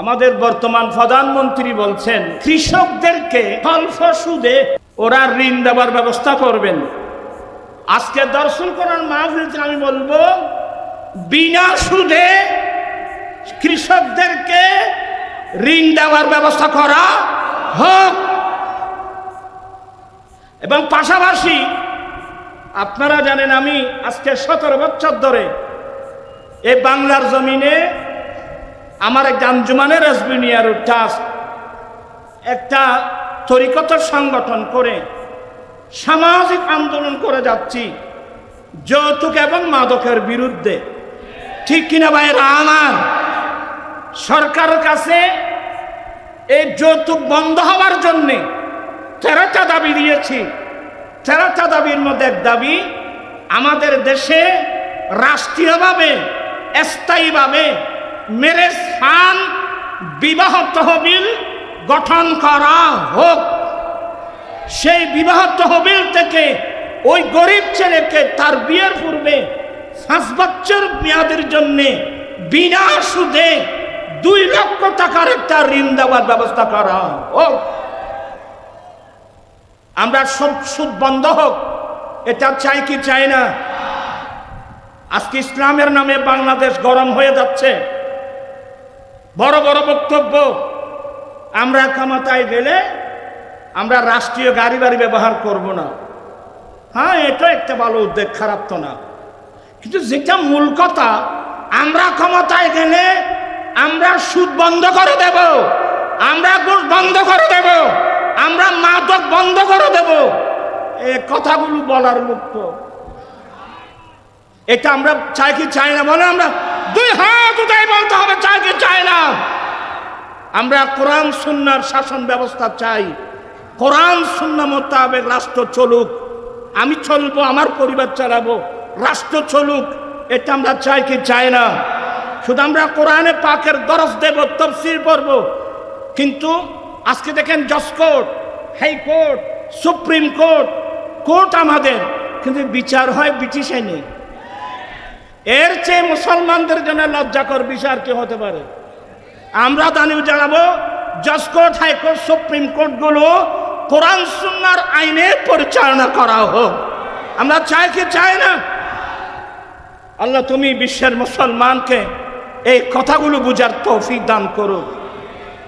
আমাদের বর্তমান প্রধানমন্ত্রী বলছেন কৃষকদেরকে অল্প সুদে ওরা ঋণ দেওয়ার ব্যবস্থা করবেন। আজকে দর্শন করার মাহফিলে আমি বলবো বিনা সুদে কৃষকদেরকে ঋণ দেওয়ার ব্যবস্থা করা হোক। এবং পাশাপাশি আপনারা জানেন আমি আজকে 17 বছর ধরে এই বাংলার জমিনে আমার এক আঞ্জুমানের রাজবিনিয়ার ট্রাস্ট একটা তরিকতের সংগঠন করে সামাজিক আন্দোলন করে যাচ্ছি যৌতুক এবং মাদকের বিরুদ্ধে। ঠিক কিনা ভাইয়েরা আমার? সরকারের কাছে এই যৌতুক বন্ধ হওয়ার জন্যে 13টা দাবি দিয়েছি। 13টা দাবির মধ্যে এক দাবি, আমাদের দেশে রাষ্ট্রীয়ভাবে স্থায়ীভাবে মেরেজ ফান্ড বিবাহ তহবিল গঠন করা হোক। সেই বিবাহ তহবিল থেকে ওই গরিব ছেলেকে তার বিয়ের পূর্বে 5 বছর মেয়াদের জন্য বিনা সুদে 2 লক্ষ টাকার একটা ঋণ দেওয়ার ব্যবস্থা করা হোক। আমরা সব সুদ বন্ধ হোক, এটা চাই কি চাই না? আজকে ইসলামের নামে বাংলাদেশ গরম হয়ে যাচ্ছে। বড় বড় বক্তব্য, আমরা ক্ষমতায় গেলে আমরা রাষ্ট্রীয় গাড়ি বাড়ি ব্যবহার করব না। হ্যাঁ, এটা একটা ভালো উদ্যোগ, খারাপ তো না, কিন্তু যেটা মূল কথা, আমরা ক্ষমতায় গেলে আমরা সুদ বন্ধ করে দেব, আমরা ঘুষ বন্ধ করে দেব, আমরা মাদক বন্ধ করে দেব। এই কথাগুলো বলার মুক্ত, এটা আমরা চাই কি চাই না? বলে আমরা 2 হাত উঠাই বলতে হবে চাই কি চাই না। আমরা কোরআন সুন্নাহর শাসন ব্যবস্থা চাই। কোরআন সুন্নাহ মোতাবেক রাষ্ট্র চলুক, আমি চলবো, আমার পরিবার চালাবো, রাষ্ট্র চলুক, এটা আমরা চাই কি চাই না? শুধু আমরা কোরআনে পাকের দরস দেব, তাফসীর পড়ব, কিন্তু আজকে দেখেন জজ court, high court, supreme court, court আমাদের, কিন্তু বিচার হয় ব্রিটিশ আইনে। এর চেয়ে মুসলমানদের জন্য লজ্জাকর বিচার কি হতে পারে? আমরা দানিও জানাবো জজ কোর্ট, হাইকোর্ট, সুপ্রিম কোর্টগুলো কোরআন সুন্নাহর আইনে পরিচালনা করা হোক। আমরা চাই কি চাই না? আল্লাহ তুমি বিশ্বের মুসলমানকে এই কথাগুলো বুঝার তৌফিক দান করো।